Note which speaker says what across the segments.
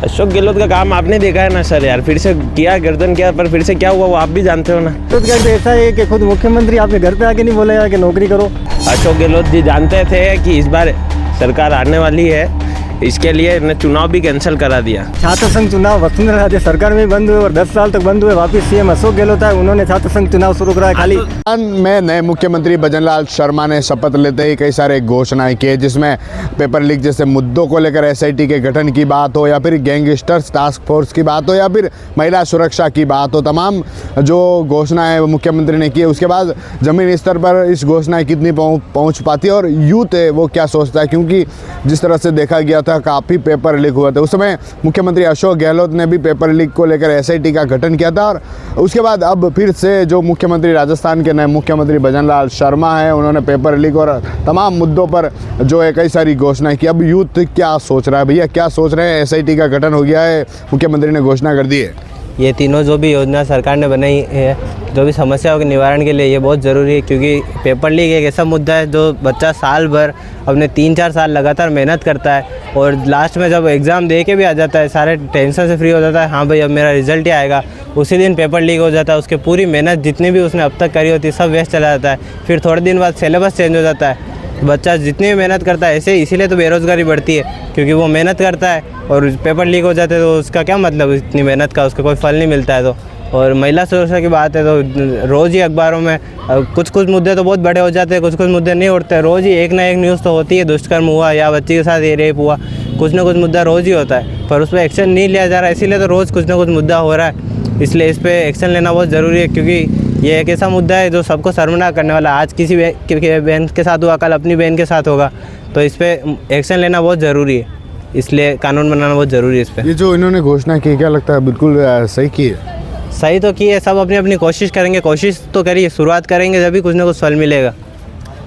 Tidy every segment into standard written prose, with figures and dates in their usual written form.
Speaker 1: अशोक गहलोत का काम आपने देखा है ना सर यार, फिर से किया, गर्दन किया, पर फिर से क्या हुआ वो आप भी जानते हो ना।
Speaker 2: तो ऐसा है कि खुद मुख्यमंत्री आपके घर पे आके नहीं बोलेगा कि नौकरी करो।
Speaker 1: अशोक गहलोत जी जानते थे कि इस बार सरकार आने वाली है, इसके लिए इन्हें चुनाव भी कैंसिल करा दिया।
Speaker 2: छात्र संघ चुनाव वसुंधरा राजे सरकार में बंद हुए और 10 साल तक बंद हुए, वापिस सीएम अशोक गहलोत आए, उन्होंने छात्र संघ चुनाव शुरू कराया। खाली
Speaker 3: में नए मुख्यमंत्री भजनलाल शर्मा ने शपथ लेते ही कई सारे घोषणाएं की, जिसमें पेपर लीक जैसे मुद्दों को लेकर एसआईटी के गठन की बात हो, या फिर गैंगस्टर्स टास्क फोर्स की बात हो, या फिर महिला सुरक्षा की बात हो, तमाम जो घोषणाएं मुख्यमंत्री ने की। उसके बाद जमीन स्तर पर इस घोषणाएं कितनी पहुंच पाती है और यूथ है वो क्या सोचता है, क्योंकि जिस तरह से देखा गया था काफ़ी पेपर लीक हुआ था। उस समय मुख्यमंत्री अशोक गहलोत ने भी पेपर लीक को लेकर एसआईटी का गठन किया था, और उसके बाद अब फिर से जो मुख्यमंत्री राजस्थान के नए मुख्यमंत्री भजनलाल शर्मा हैं, उन्होंने पेपर लीक और तमाम मुद्दों पर जो है कई सारी घोषणाएं की। अब यूथ क्या सोच रहा है, भैया क्या सोच रहे हैं? एसआईटी का गठन हो गया है, मुख्यमंत्री ने घोषणा कर दी है।
Speaker 4: ये तीनों जो भी योजना सरकार ने बनाई है, जो भी समस्याओं के निवारण के लिए, ये बहुत ज़रूरी है, क्योंकि पेपर लीक एक ऐसा मुद्दा है जो बच्चा साल भर अपने 3-4 साल लगातार मेहनत करता है और लास्ट में जब एग्ज़ाम दे के भी आ जाता है, सारे टेंशन से फ्री हो जाता है, हाँ भाई अब मेरा रिजल्ट ही आएगा, उसी दिन पेपर लीक हो जाता है। उसके पूरी मेहनत जितनी भी उसने अब तक करी होती है सब वेस्ट चला जाता है। फिर थोड़े दिन बाद सिलेबस चेंज हो जाता है। बच्चा जितनी भी मेहनत करता है, ऐसे इसीलिए तो बेरोज़गारी बढ़ती है, क्योंकि वो मेहनत करता है और पेपर लीक हो जाते हैं तो उसका क्या मतलब, इतनी मेहनत का उसका कोई फल नहीं मिलता है। तो और महिला सुरक्षा की बात है तो रोज़ ही अखबारों में कुछ मुद्दे तो बहुत बड़े हो जाते हैं, कुछ मुद्दे नहीं उठते। रोज़ ही एक ना एक न्यूज़ तो होती है, दुष्कर्म हुआ या बच्ची के साथ ये रेप हुआ, कुछ ना कुछ मुद्दा रोज़ ही होता है, पर उस पर एक्शन नहीं लिया जा रहा है। इसीलिए तो रोज़ कुछ ना कुछ मुद्दा हो रहा है, इसलिए इस पर एक्शन लेना बहुत ज़रूरी है, क्योंकि ये एक ऐसा मुद्दा है जो सबको शर्मनाक करने वाला। आज किसी बहन के साथ हुआ, कल अपनी बहन के साथ होगा, तो इस पर एक्शन लेना बहुत ज़रूरी है, इसलिए कानून बनाना बहुत ज़रूरी है इस पर।
Speaker 3: ये जो इन्होंने घोषणा की, क्या लगता है बिल्कुल सही की है?
Speaker 4: सही तो की है, सब अपनी अपनी कोशिश करेंगे, कोशिश तो करिए, शुरुआत करेंगे जब भी कुछ ना कुछ फल मिलेगा।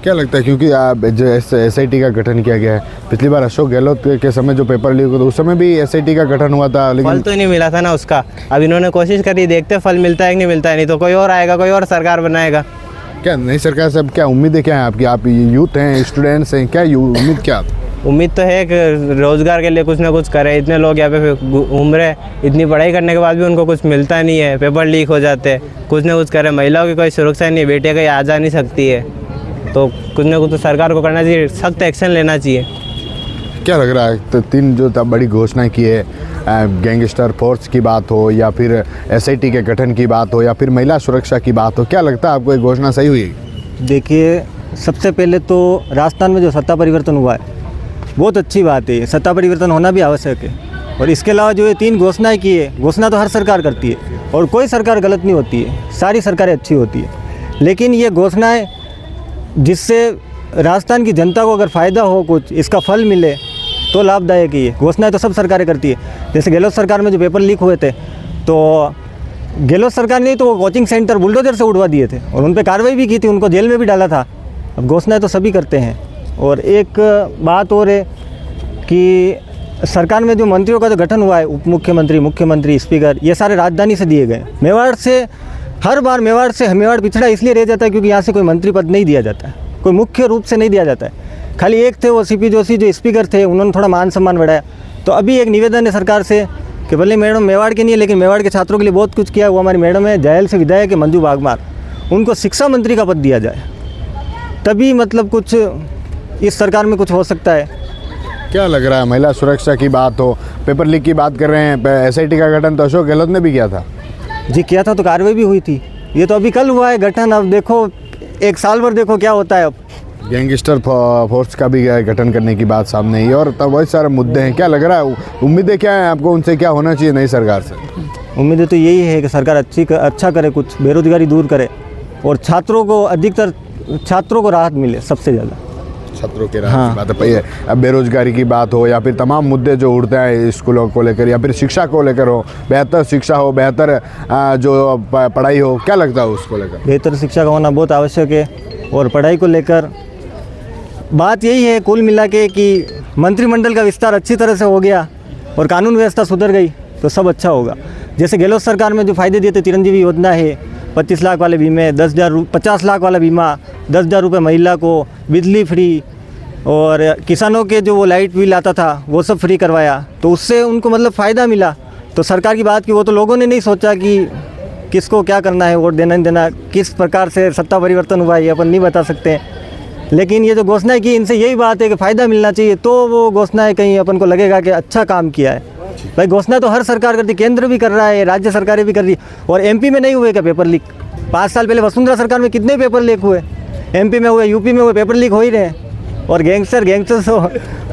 Speaker 3: क्या लगता है, क्योंकि जो एसआईटी का गठन किया गया है, पिछली बार अशोक गहलोत के समय जो पेपर लीक हुआ था उस समय भी एसआईटी का गठन हुआ था, लेकिन
Speaker 4: फल तो नहीं मिला था ना उसका। अब इन्होंने कोशिश करी, देखते फल मिलता है कि नहीं मिलता है, नहीं तो कोई और आएगा, कोई और सरकार बनाएगा।
Speaker 3: क्या नई सरकार से अब क्या उम्मीदें क्या हैं आपकी? आप यूथ हैं, स्टूडेंट्स हैं, क्या उम्मीद क्या?
Speaker 4: उम्मीद तो है कि रोज़गार के लिए कुछ ना कुछ करें। इतने लोग यहाँ पे घूम रहे, इतनी पढ़ाई करने के बाद भी उनको कुछ मिलता नहीं है, पेपर लीक हो जाते हैं, कुछ ना कुछ करें। महिलाओं की कोई सुरक्षा नहीं है, बेटियाँ कहीं आ जा नहीं सकती है, तो कुछ ना कुछ तो सरकार को करना चाहिए, सख्त एक्शन लेना चाहिए।
Speaker 3: क्या लग रहा है, तो 3 जो बड़ी घोषणा की है, गैंगस्टर फोर्स की बात हो, या फिर एसआईटी के गठन की बात हो, या फिर महिला सुरक्षा की बात हो, क्या लगता है आपको ये घोषणा सही हुई?
Speaker 2: देखिए, सबसे पहले तो राजस्थान में जो सत्ता परिवर्तन हुआ है बहुत अच्छी बात है, सत्ता परिवर्तन होना भी आवश्यक है। और इसके अलावा जो ये 3 घोषणाएं की है, घोषणा तो हर सरकार करती है और कोई सरकार गलत नहीं होती है, सारी सरकारें अच्छी होती है, लेकिन ये घोषणाएं जिससे राजस्थान की जनता को अगर फ़ायदा हो, कुछ इसका फल मिले तो लाभदायक ही है। घोषणाएं तो सब सरकारें करती है। जैसे गहलोत सरकार में जो पेपर लीक हुए थे, तो गहलोत सरकार ने तो वो कोचिंग सेंटर बुलडोजर से उड़वा दिए थे और उन पर कार्रवाई भी की थी, उनको जेल में भी डाला था। अब घोषणाएं तो सभी करते हैं। और एक बात और है कि सरकार में जो मंत्रियों का जो गठन हुआ है, उप मुख्यमंत्री, मुख्यमंत्री, स्पीकर, ये सारे राजधानी से दिए गए। मेवाड़ से हर बार मेवाड़ पिछड़ा इसलिए रह जाता है क्योंकि यहाँ से कोई मंत्री पद नहीं दिया जाता है, कोई मुख्य रूप से नहीं दिया जाता है। खाली एक थे वो सीपी जोशी जो स्पीकर थे, उन्होंने थोड़ा मान सम्मान बढ़ाया। तो अभी एक निवेदन है सरकार से कि भले मैडम मेवाड़ के नहीं है, लेकिन मेवाड़ के छात्रों के लिए बहुत कुछ किया। वो हमारी मैडम है, जायल से विधायक है मंजू बागमार, उनको शिक्षा मंत्री का पद दिया जाए, तभी मतलब कुछ इस सरकार में कुछ हो सकता है।
Speaker 3: क्या लग रहा है, महिला सुरक्षा की बात हो, पेपर लीक की बात कर रहे हैं, एसआईटी का गठन तो अशोक गहलोत ने भी किया था।
Speaker 2: जी किया था, तो कार्रवाई भी हुई थी। ये तो अभी कल हुआ है गठन, अब देखो 1 साल भर देखो क्या होता है। अब
Speaker 3: गैंगस्टर फोर्स का भी गठन करने की बात सामने आई और तब बहुत सारे मुद्दे हैं। क्या लग रहा है, उम्मीदें क्या हैं आपको, उनसे क्या होना चाहिए नई सरकार से?
Speaker 2: उम्मीदें तो यही है कि सरकार अच्छा करे, कुछ बेरोजगारी दूर करे और छात्रों को अधिकतर छात्रों को राहत मिले, सबसे ज़्यादा
Speaker 3: छात्रों के राहत की बात है। अब बेरोजगारी की बात हो, या फिर तमाम मुद्दे जो उठते हैं स्कूलों को लेकर, या फिर शिक्षा को लेकर हो, बेहतर शिक्षा हो, बेहतर जो पढ़ाई हो, क्या लगता है उसको लेकर?
Speaker 2: बेहतर शिक्षा का होना बहुत आवश्यक है। और पढ़ाई को लेकर बात यही है कुल मिला के कि मंत्रिमंडल का विस्तार अच्छी तरह से हो गया और कानून व्यवस्था सुधर गई तो सब अच्छा होगा। जैसे गहलोत सरकार में जो फ़ायदे दिए थे, चिरंजीवी योजना है, 25 लाख वाले बीमे, 50 लाख वाला बीमा, 10,000 रुपये महिला को, बिजली फ्री, और किसानों के जो वो लाइट बिल आता था वो सब फ्री करवाया, तो उससे उनको मतलब फ़ायदा मिला। तो सरकार की बात की, वो तो लोगों ने नहीं सोचा कि किसको क्या करना है, वोट देना नहीं देना, किस प्रकार से सत्ता परिवर्तन हुआ ये अपन नहीं बता सकते। लेकिन ये जो घोषणाएं की, इनसे यही बात है कि फ़ायदा मिलना चाहिए, तो वो घोषणाएं कहीं अपन को लगेगा कि अच्छा काम किया है। भाई घोषणा तो हर सरकार करती, केंद्र भी कर रहा है, राज्य सरकारें भी कर रही है। और एमपी में नहीं हुए क्या पेपर लीक? 5 साल पहले वसुंधरा सरकार में कितने पेपर लीक हुए? एमपी में हुए, यूपी में हुए, पेपर लीक हो ही रहे हैं। और गैंगस्टर तो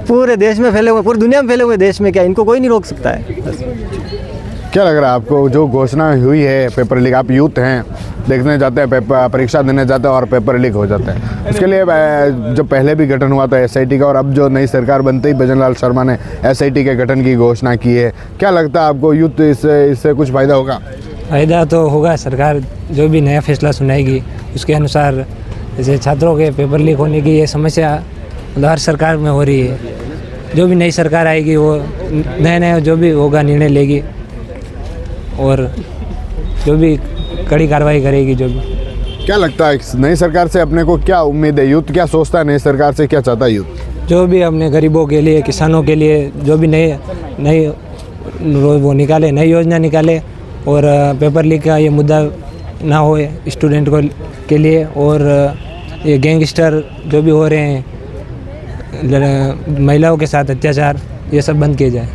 Speaker 2: पूरे देश में फैले हुए, पूरी दुनिया में फैले हुए, देश में क्या, इनको कोई नहीं रोक सकता है।
Speaker 3: क्या लग रहा है आपको जो घोषणा हुई है पेपर लीक, आप यूथ हैं, देखने जाते हैं, परीक्षा देने जाते हैं और पेपर लीक हो जाता है, इसके लिए जो पहले भी गठन हुआ था एसआईटी का, और अब जो नई सरकार बनते ही भजन लाल शर्मा ने एसआईटी के गठन की घोषणा की है, क्या लगता है आपको यूथ इससे कुछ फ़ायदा होगा?
Speaker 5: फ़ायदा तो होगा, सरकार जो भी नया फैसला सुनाएगी उसके अनुसार। जैसे छात्रों के पेपर लीक होने की ये समस्या मतलब हर सरकार में हो रही है, जो भी नई सरकार आएगी वो नया जो भी होगा निर्णय लेगी और जो भी कड़ी कार्रवाई करेगी। जो भी
Speaker 3: क्या लगता है नई सरकार से अपने को क्या उम्मीद है? यूथ क्या सोचता है नई सरकार से, क्या चाहता है यूथ?
Speaker 5: जो भी अपने गरीबों के लिए, किसानों के लिए जो भी नई वो निकाले, नई योजना निकाले, और पेपर लीक का ये मुद्दा ना होए स्टूडेंट को के लिए, और ये गैंगस्टर जो भी हो रहे हैं, महिलाओं के साथ अत्याचार, ये सब बंद किए जाए।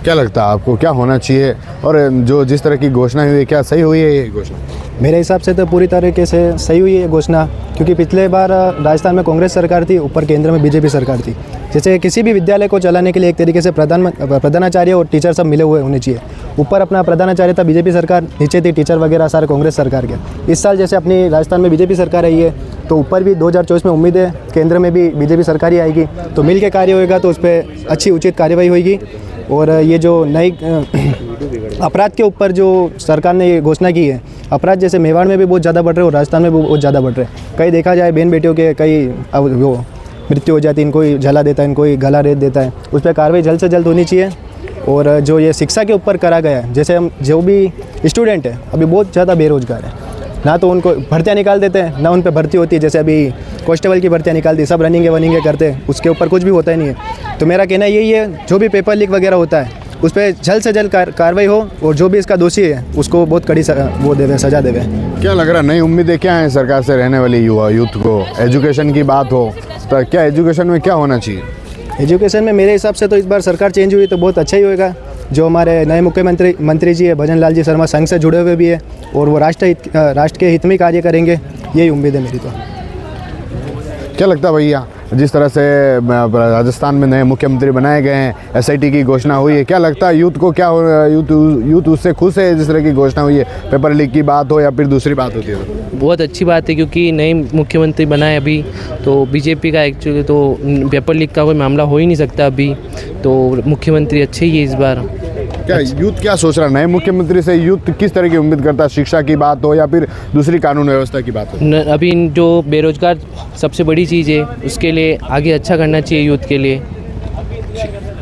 Speaker 3: क्या लगता है आपको क्या होना चाहिए? और जो जिस तरह की घोषणा हुई है, क्या सही हुई है ये घोषणा?
Speaker 6: मेरे हिसाब से तो पूरी तरीके से सही हुई है घोषणा, क्योंकि पिछले बार राजस्थान में कांग्रेस सरकार थी, ऊपर केंद्र में बीजेपी सरकार थी। जैसे किसी भी विद्यालय को चलाने के लिए एक तरीके से प्रधानाचार्य और टीचर सब मिले हुए होने चाहिए। ऊपर अपना प्रधानाचार्य था बीजेपी सरकार, नीचे थी टीचर वगैरह सारे कांग्रेस सरकार के। इस साल जैसे अपनी राजस्थान में बीजेपी सरकार आई है, तो ऊपर भी 2024 में उम्मीद है केंद्र में भी बीजेपी सरकार ही आएगी, तो मिल के कार्य होएगा, तो उस पर अच्छी उचित कार्रवाई होगी। और ये जो नई अपराध के ऊपर जो सरकार ने ये घोषणा की है, अपराध जैसे मेवाड़ में भी बहुत ज़्यादा बढ़ रहे हैं और राजस्थान में भी बहुत ज़्यादा बढ़ रहे हैं। कई देखा जाए बहन बेटियों के कई वो मृत्यु हो जाती है, इनको जला देता है, इनको गला रेत देता है, उस पर कार्रवाई जल्द से जल्द होनी चाहिए। और जो ये शिक्षा के ऊपर करा गया है, जैसे हम जो भी स्टूडेंट है अभी बहुत ज़्यादा बेरोजगार है, ना तो उनको भर्तियाँ निकाल देते हैं, ना उन पर भर्ती होती है। जैसे अभी कांस्टेबल की भर्तियाँ निकाल दी, सब रनिंगे करते हैं, उसके ऊपर कुछ भी होता ही नहीं है। तो मेरा कहना यही है, जो भी पेपर लीक वगैरह होता है उस पर जल्द से जल्द कार्रवाई हो, और जो भी इसका दोषी है उसको बहुत कड़ी वो देवे, सजा देवे।
Speaker 3: क्या लग रहा है नई उम्मीदें क्या हैं सरकार से रहने वाली यूथ को? एजुकेशन की बात हो तो क्या एजुकेशन में क्या होना चाहिए?
Speaker 6: एजुकेशन में मेरे हिसाब से तो इस बार सरकार चेंज हुई तो बहुत अच्छा ही होएगा। जो हमारे नए मुख्यमंत्री जी है भजन लाल जी शर्मा, संघ से जुड़े हुए भी है, और वो राष्ट्र के हित में कार्य करेंगे, यही उम्मीद है मेरी। तो
Speaker 3: क्या लगता है भैया, जिस तरह से राजस्थान में नए मुख्यमंत्री बनाए गए हैं, एसआईटी की घोषणा हुई है, क्या लगता है यूथ को? क्या यूथ उससे खुश है जिस तरह की घोषणा हुई है? पेपर लीक की बात हो या फिर दूसरी बात होती है?
Speaker 7: बहुत अच्छी बात है, क्योंकि नए मुख्यमंत्री बनाए अभी, तो बीजेपी का एक्चुअली तो पेपर लीक का कोई मामला हो ही नहीं सकता अभी, तो मुख्यमंत्री अच्छे ही है इस बार।
Speaker 3: क्या यूथ क्या सोच रहा है नए मुख्यमंत्री से? यूथ किस तरह की उम्मीद करता है? शिक्षा की बात हो या फिर दूसरी कानून व्यवस्था की बात हो?
Speaker 7: अभी जो बेरोजगार सबसे बड़ी चीज़ है, उसके लिए आगे अच्छा करना चाहिए यूथ के लिए।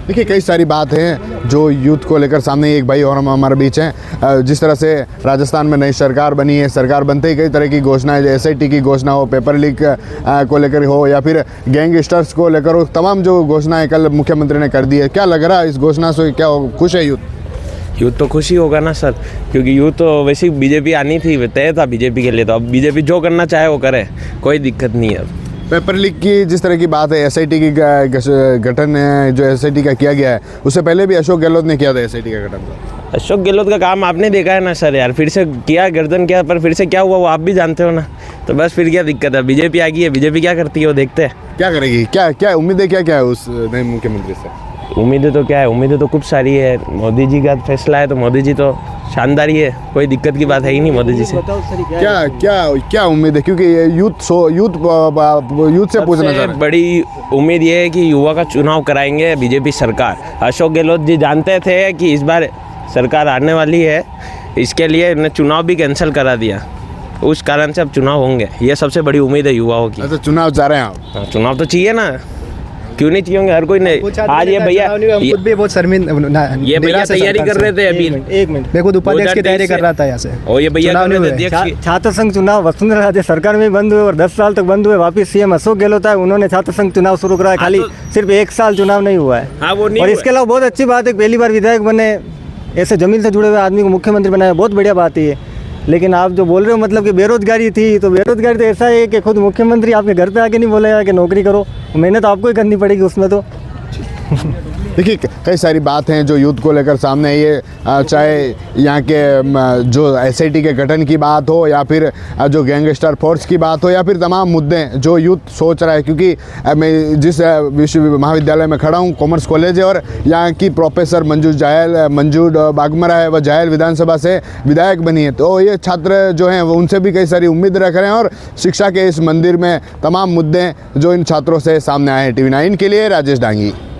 Speaker 3: देखिए कई सारी बात हैं जो यूथ को लेकर सामने, एक भाई और हम हमारे बीच हैं। जिस तरह से राजस्थान में नई सरकार बनी है, सरकार बनते ही कई तरह की घोषणाएं, एसआईटी की घोषणा हो, पेपर लीक को लेकर हो या फिर गैंगस्टर्स को लेकर हो, तमाम जो घोषणाएं कल मुख्यमंत्री ने कर दी है, क्या लग रहा है इस घोषणा से? क्या खुश है यूथ?
Speaker 1: यूथ तो खुशी होगा ना सर, क्योंकि यूथ तो वैसे बीजेपी आनी थी, तय था बीजेपी के लिए, तो अब बीजेपी जो करना चाहे वो करे, कोई दिक्कत नहीं है।
Speaker 3: पेपर लीक की जिस तरह की बात है, एसआईटी की गठन जो एसआईटी का किया गया है, उससे पहले भी अशोक गहलोत ने किया था एसआईटी का गठन।
Speaker 1: अशोक गहलोत का काम आपने देखा है ना सर यार, फिर से किया, गर्दन किया, पर फिर से क्या हुआ वो आप भी जानते हो ना, तो बस फिर क्या दिक्कत है? बीजेपी आ गई है, बीजेपी क्या करती है वो देखते हैं।
Speaker 3: क्या करेगी? क्या उम्मीदें क्या है उस नए मुख्यमंत्री से?
Speaker 1: उम्मीदें तो क्या है, उम्मीदें तो खूब सारी है। मोदी जी का फैसला है तो मोदी जी तो शानदार ही है, कोई दिक्कत की बात है ही नहीं मोदी जी से।
Speaker 3: क्या उम्मीद है? क्योंकि ये यूथ से पूछना चाह रहे हैं।
Speaker 1: बड़ी उम्मीद ये है कि युवा का चुनाव कराएंगे बीजेपी सरकार। अशोक गहलोत जी जानते थे कि इस बार सरकार आने वाली है, इसके लिए इन्हें चुनाव भी कैंसिल करा दिया, उस कारण से अब चुनाव होंगे, ये सबसे बड़ी उम्मीद है युवाओं की।
Speaker 3: अच्छा, चुनाव चाह रहे हैं आप?
Speaker 1: हाँ, चुनाव तो चाहिए ना। क्यों नहीं चाहिए होंगे? हर कोई नहीं। आज ये भैया
Speaker 6: हम खुद भी बहुत शर्मिंदा
Speaker 1: ये भैया तैयारी कर रहे थे अभी।
Speaker 2: एक मिनट,
Speaker 6: मैं खुद उपाध्यक्ष की तैयारी कर रहा था यहाँ से।
Speaker 1: और ये भैया
Speaker 6: चुनाव नहीं हुए।
Speaker 1: अध्यक्ष की-
Speaker 2: छात्र संघ चुनाव वसुंधरा राजे सरकार में बंद हुए और 10 साल तक बंद हुए। वापिस सीएम अशोक गहलोत आए, उन्होंने छात्र संघ चुनाव शुरू कराया। खाली सिर्फ 1 साल चुनाव नहीं हुआ है।
Speaker 1: हाँ, वो नहीं
Speaker 2: और
Speaker 1: हुआ
Speaker 2: इसके अलावा बहुत अच्छी बात है, पहली बार विधायक बने, ऐसे जमीन से जुड़े हुए आदमी को मुख्यमंत्री बनाया, बहुत बढ़िया बात है ये। लेकिन आप जो बोल रहे हो मतलब कि बेरोजगारी थी, तो बेरोजगारी तो ऐसा है कि खुद मुख्यमंत्री आपके घर पे आके नहीं बोलेगा कि नौकरी करो, मेहनत आपको ही करनी पड़ेगी उसमें तो।
Speaker 3: देखिए कई सारी बात हैं जो यूथ को लेकर सामने है। ये चाहे यहाँ के जो एसआईटी के गठन की बात हो या फिर जो गैंगस्टर फोर्स की बात हो या फिर तमाम मुद्दे जो यूथ सोच रहा है। क्योंकि मैं जिस महाविद्यालय में खड़ा हूँ कॉमर्स कॉलेज है और यहाँ की प्रोफेसर मंजू बागमरा है, वह जायल विधानसभा से विधायक बनी है। तो ये छात्र जो हैं वो उनसे भी कई सारी उम्मीद रख रहे हैं और शिक्षा के इस मंदिर में तमाम मुद्दे जो इन छात्रों से सामने आए हैं। TV9 के लिए राजेश डांगी।